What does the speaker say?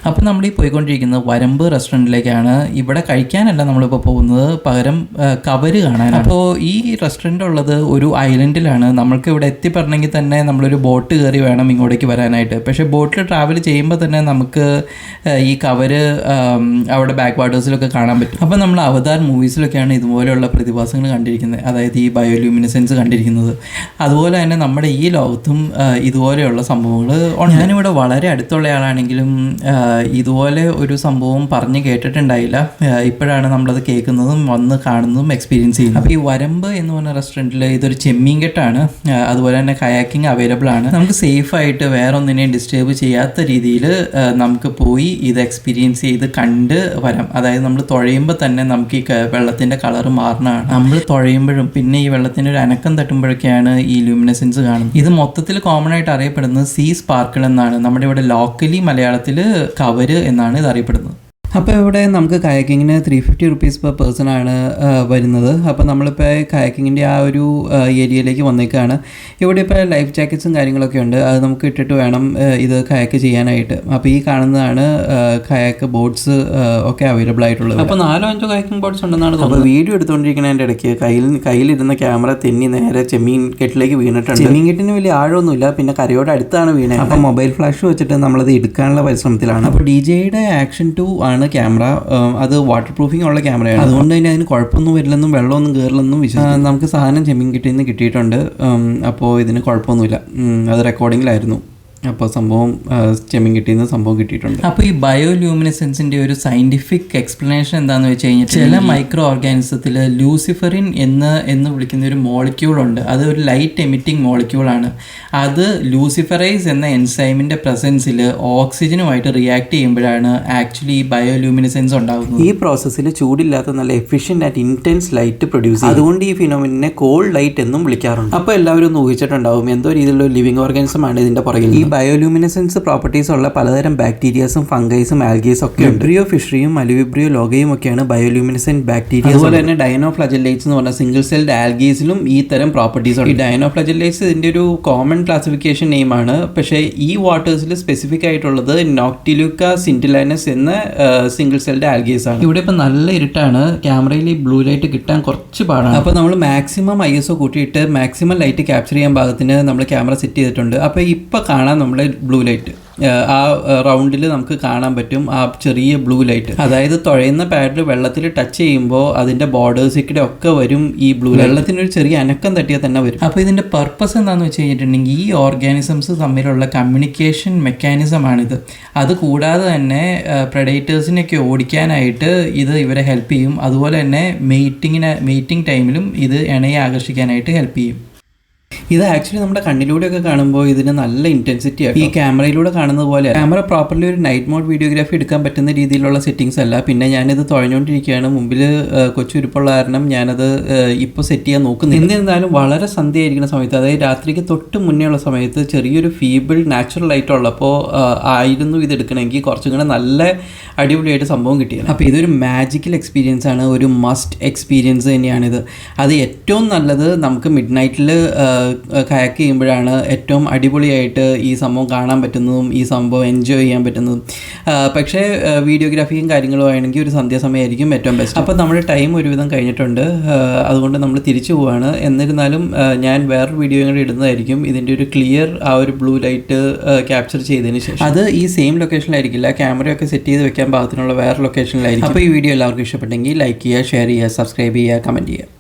അപ്പോൾ നമ്മൾ ഈ പോയിക്കൊണ്ടിരിക്കുന്നത് വരമ്പ് റെസ്റ്റോറൻറ്റിലേക്കാണ്. ഇവിടെ കഴിക്കാനല്ല നമ്മളിപ്പോൾ പോകുന്നത്, പകരം കവര് കാണാൻ. അപ്പോൾ ഈ റെസ്റ്റോറൻറ്റ് ഉള്ളത് ഒരു ഐലൻഡിലാണ്. നമ്മൾക്ക് ഇവിടെ എത്തിപ്പെടണമെങ്കിൽ തന്നെ നമ്മളൊരു ബോട്ട് കയറി വേണം ഇങ്ങോട്ടേക്ക് വരാനായിട്ട്. പക്ഷേ ബോട്ടിൽ ട്രാവൽ ചെയ്യുമ്പോൾ തന്നെ നമുക്ക് ഈ കവര് അവിടെ ബാക്ക് വാട്ടേഴ്സിലൊക്കെ കാണാൻ പറ്റും. അപ്പോൾ നമ്മൾ അവതാർ മൂവീസിലൊക്കെയാണ് ഇതുപോലെയുള്ള പ്രതിഭാസങ്ങൾ കണ്ടിരിക്കുന്നത്, അതായത് ഈ ബയോലൂമിനസെൻസ് കണ്ടിരിക്കുന്നത്. അതുപോലെ തന്നെ നമ്മുടെ ഈ ലോകത്തും ഇതുപോലെയുള്ള സംഭവങ്ങൾ. ഞാനിവിടെ വളരെ അടുത്തുള്ള ആളാണെങ്കിലും ഇതുപോലെ ഒരു സംഭവം പറഞ്ഞ് കേട്ടിട്ടുണ്ടായില്ല. ഇപ്പോഴാണ് നമ്മളത് കേൾക്കുന്നതും വന്ന് കാണുന്നതും എക്സ്പീരിയൻസ് ചെയ്യുന്നത്. അപ്പോൾ ഈ വരമ്പ് എന്ന് പറഞ്ഞ റെസ്റ്റോറൻറ്റിൽ ഇതൊരു ചെമ്മീൻ കെട്ടാണ്. അതുപോലെ തന്നെ കയാക്കിങ് അവൈലബിൾ ആണ്. നമുക്ക് സേഫായിട്ട് വേറെ ഒന്നിനെയും ഡിസ്റ്റർബ് ചെയ്യാത്ത രീതിയിൽ നമുക്ക് പോയി ഇത് എക്സ്പീരിയൻസ് ചെയ്ത് കണ്ട് വരാം. അതായത് നമ്മൾ തുഴയുമ്പോൾ തന്നെ നമുക്ക് ഈ വെള്ളത്തിൻ്റെ കളറ് മാറുന്നതാണ്. നമ്മൾ തുഴയുമ്പോഴും പിന്നെ ഈ വെള്ളത്തിൻ്റെ ഒരു അനക്കം തട്ടുമ്പോഴൊക്കെയാണ് ഈ ലൂമിനസെൻസ് കാണുന്നത്. ഇത് മൊത്തത്തിൽ കോമൺ ആയിട്ട് അറിയപ്പെടുന്നത് സീ സ്പാർക്കിൾ എന്നാണ്. നമ്മുടെ ഇവിടെ ലോക്കലി മലയാളത്തിൽ കവര് എന്നാണ് ഇത് അറിയപ്പെടുന്നത്. അപ്പോൾ ഇവിടെ നമുക്ക് കയാക്കിങ്ങിന് 350 റുപ്പീസ് പെർ പേഴ്സൺ ആണ് വരുന്നത്. അപ്പോൾ നമ്മളിപ്പോൾ കയാക്കിങ്ങിൻ്റെ ആ ഒരു ഏരിയയിലേക്ക് വന്നേക്കാണ്. ഇവിടെ ഇപ്പോൾ ലൈഫ് ജാക്കറ്റ്സും കാര്യങ്ങളൊക്കെ ഉണ്ട്. അത് നമുക്ക് ഇട്ടിട്ട് വേണം ഇത് കയാക്ക് ചെയ്യാനായിട്ട്. അപ്പോൾ ഈ കാണുന്നതാണ് കയാക്ക് ബോട്ട്സ് ഒക്കെ അവൈലബിൾ ആയിട്ടുള്ളത്. അപ്പോൾ 4-5 കയാക്കിംഗ് ബോട്ട്സ് ഉണ്ടെന്നാണ് തോന്നുന്നത്. അപ്പോൾ വീഡിയോ എടുത്തുകൊണ്ടിരിക്കുന്നതിൻ്റെ ഇടയ്ക്ക് കയ്യിലിരുന്ന ക്യാമറ തെന്നി നേരെ ചെമ്മീൻ കെട്ടിലേക്ക് വീണിട്ടുണ്ട്. ചെമ്മീൻ കെട്ടിന് വലിയ ആഴമൊന്നുമില്ല, പിന്നെ കരയോട് അടുത്താണ് വീണത്. അപ്പോൾ മൊബൈൽ ഫ്ലാഷ് വെച്ചിട്ട് നമ്മളത് എടുക്കാനുള്ള പരിശ്രമത്തിലാണ്. അപ്പോൾ DJയുടെ ആക്ഷൻ 2 ആണ് ക്യാമറ. അത് വാട്ടർ പ്രൂഫിംഗ് ഉള്ള ക്യാമറയാണ്. അതുകൊണ്ട് തന്നെ അതിന് കുഴപ്പമൊന്നും വരില്ലെന്നും വെള്ളമൊന്നും കയറില്ലെന്നും നമുക്ക് സാധനം ചെമ്മീൻ കിട്ടിയെന്ന് കിട്ടിയിട്ടുണ്ട്. അപ്പോൾ ഇതിന് കുഴപ്പമൊന്നുമില്ല. അത് റെക്കോർഡിങ്ങിലായിരുന്നു. അപ്പോൾ സംഭവം ചെമ്മീൻ കിട്ടിയെന്ന് സംഭവം കിട്ടിയിട്ടുണ്ട്. അപ്പോൾ ഈ ബയോലൂമിനസെൻസിൻ്റെ ഒരു സയൻറ്റിഫിക് എക്സ്പ്ലനേഷൻ എന്താണെന്ന് വെച്ച് കഴിഞ്ഞാൽ, ചില മൈക്രോ ഓർഗാനിസത്തിൽ ലൂസിഫറിൻ എന്ന് വിളിക്കുന്ന ഒരു മോളിക്യൂളുണ്ട്. അത് ഒരു ലൈറ്റ് എമിറ്റിംഗ് മോളിക്യൂളാണ്. അത് ലൂസിഫറൈസ് എന്ന എൻസൈമിൻ്റെ പ്രസൻസിൽ ഓക്സിജനുമായിട്ട് റിയാക്ട് ചെയ്യുമ്പോഴാണ് ആക്ച്വലി ഈ ബയോലൂമിനസെൻസ് ഉണ്ടാകുന്നത്. ഈ പ്രോസസ്സിൽ ചൂടില്ലാത്ത നല്ല efficient and intense light produce ചെയ്യും. അതുകൊണ്ട് ഈ ഫിനോമിനെ കോൾഡ് ലൈറ്റ് എന്നും വിളിക്കാറുണ്ട്. അപ്പോൾ എല്ലാവരും ഒന്ന് ഊഹിച്ചിട്ടുണ്ടാവും എന്തോ രീതിയിലുള്ള ലിവിങ് ഓർഗാനിസം ആണ് ഇതിൻ്റെ പുറകിൽ. ഈ ബയോലൂമിനസെൻസ് പ്രോപ്പർട്ടീസ് ഉള്ള പലതരം ബാക്ടീരിയസും ഫംഗൈസും ആൽഗീസും ഒക്കെ ഉണ്ട്. വിബ്രിയോ ഫിഷറിയും അലുവിബ്രിയോ ലോഗയും ഒക്കെയാണ് ബയോലൂമിനസെന്റ് ബാക്ടീരിയ. അതുപോലെ തന്നെ ഡൈനോഫ്ലജെല്ലേറ്റ്സ് എന്ന് പറഞ്ഞ സിംഗിൾ സെൽഡ് ആൽഗീസിലും ഈ തരം പ്രോപ്പർട്ടീസ് ഉണ്ട്. ഈ ഡൈനോഫ്ലജെല്ലേറ്റ്സ് ഇതിൻ്റെ ഒരു കോമൺ ക്ലാസിഫിക്കേഷൻ നെയിമാണ്. പക്ഷേ ഈ വാട്ടേഴ്സിൽ സ്പെസിഫിക് ആയിട്ടുള്ളത് നോക്ടിലുക്ക സിന്റിലാനസ് എന്ന സിംഗിൾ സെൽഡ് ആൽഗീസ് ആണ്. ഇവിടെ ഇപ്പം നല്ല ഇരുട്ടാണ്, ക്യാമറയിൽ ഈ ബ്ലൂ ലൈറ്റ് കിട്ടാൻ കുറച്ച് പാടാണ്. അപ്പോൾ നമ്മൾ മാക്സിമം ISO കൂട്ടിയിട്ട് മാക്സിമം ലൈറ്റ് ക്യാപ്ചർ ചെയ്യാൻ പാകത്തിന് നമ്മൾ ക്യാമറ സെറ്റ് ചെയ്തിട്ടുണ്ട്. അപ്പോൾ ഇപ്പോൾ കാണാൻ നമ്മുടെ ബ്ലൂ ലൈറ്റ് ആ റൗണ്ടിൽ നമുക്ക് കാണാൻ പറ്റും. ആ ചെറിയ ബ്ലൂ ലൈറ്റ്, അതായത് തുഴയുന്ന പാഡിൽ വെള്ളത്തിൽ ടച്ച് ചെയ്യുമ്പോൾ അതിൻ്റെ ബോർഡേഴ്സിക്കൂടെ ഒക്കെ വരും ഈ ബ്ലൂ. വെള്ളത്തിനൊരു ചെറിയ അനക്കം തട്ടിയാൽ തന്നെ വരും. അപ്പോൾ ഇതിൻ്റെ പർപ്പസ് എന്താണെന്ന് വെച്ച് കഴിഞ്ഞിട്ടുണ്ടെങ്കിൽ ഈ ഓർഗാനിസംസ് തമ്മിലുള്ള കമ്മ്യൂണിക്കേഷൻ മെക്കാനിസമാണിത്. അത് കൂടാതെ തന്നെ പ്രെഡേറ്റേഴ്സിനെയൊക്കെ ഓടിക്കാനായിട്ട് ഇത് ഇവരെ ഹെൽപ്പ് ചെയ്യും. അതുപോലെ തന്നെ മെയ്റ്റിംഗ് ടൈമിലും ഇത് ഇണയെ ആകർഷിക്കാനായിട്ട് ഹെൽപ്പ് ചെയ്യും. ഇത് ആക്ച്വലി നമ്മുടെ കണ്ണിലൂടെയൊക്കെ കാണുമ്പോൾ ഇതിന് നല്ല ഇൻറ്റൻസിറ്റിയാണ്. ഈ ക്യാമറയിലൂടെ കാണുന്നത് പോലെ ക്യാമറ പ്രോപ്പർലി ഒരു നൈറ്റ് മോഡ് വീഡിയോഗ്രാഫി എടുക്കാൻ പറ്റുന്ന രീതിയിലുള്ള സെറ്റിങ്സ് അല്ല. പിന്നെ ഞാനിത് തുഴഞ്ഞുകൊണ്ടിരിക്കുകയാണ്, മുമ്പിൽ കൊച്ചുരുപ്പുള്ള കാരണം ഞാനത് ഇപ്പോൾ സെറ്റ് ചെയ്യാൻ നോക്കുന്നു. എന്നിരുന്നാലും വളരെ സന്ധ്യയായിരിക്കുന്ന സമയത്ത്, അതായത് രാത്രിക്ക് തൊട്ട് മുന്നേ ഉള്ള സമയത്ത് ചെറിയൊരു ഫീബിൾ നാച്ചുറൽ ലൈറ്റ് ഉള്ളപ്പോൾ ആയിരുന്നു ഇത് എടുക്കണമെങ്കിൽ കുറച്ചും കൂടെ നല്ല അടിപൊളിയായിട്ട് സംഭവം കിട്ടിയത്. അപ്പോൾ ഇതൊരു മാജിക്കൽ എക്സ്പീരിയൻസ് ആണ്, ഒരു മസ്റ്റ് എക്സ്പീരിയൻസ് തന്നെയാണിത്. അത് ഏറ്റവും നല്ലത് നമുക്ക് മിഡ് നൈറ്റിൽ കയാക്ക് ചെയ്യുമ്പോഴാണ് ഏറ്റവും അടിപൊളിയായിട്ട് ഈ സംഭവം കാണാൻ പറ്റുന്നതും ഈ സംഭവം എൻജോയ് ചെയ്യാൻ പറ്റുന്നതും. പക്ഷേ വീഡിയോഗ്രാഫിയും കാര്യങ്ങളും ആണെങ്കിൽ ഒരു സന്ധ്യാസമയമായിരിക്കും ഏറ്റവും ബെസ്റ്റ്. അപ്പോൾ നമ്മുടെ ടൈം ഒരുവിധം കഴിഞ്ഞിട്ടുണ്ട്, അതുകൊണ്ട് നമ്മൾ തിരിച്ചു പോവുകയാണ്. എന്നിരുന്നാലും ഞാൻ വേറൊരു വീഡിയോ കൂടി ഇടുന്നതായിരിക്കും ഇതിൻ്റെ ഒരു ക്ലിയർ ആ ഒരു ബ്ലൂ ലൈറ്റ് ക്യാപ്ചർ ചെയ്തതിന് ശേഷം. അത് ഈ സെയിം ലൊക്കേഷനിലായിരിക്കില്ല, ക്യാമറയൊക്കെ സെറ്റ് ചെയ്ത് വെക്കാൻ പാകത്തിനുള്ള വേറെ ലൊക്കേഷനിലായിരിക്കും. അപ്പോൾ ഈ വീഡിയോ എല്ലാവർക്കും ഇഷ്ടപ്പെട്ടെങ്കിൽ ലൈക്ക് ചെയ്യുക, ഷെയർ ചെയ്യുക, സബ്സ്ക്രൈബ് ചെയ്യുക, കമൻറ്റ് ചെയ്യുക.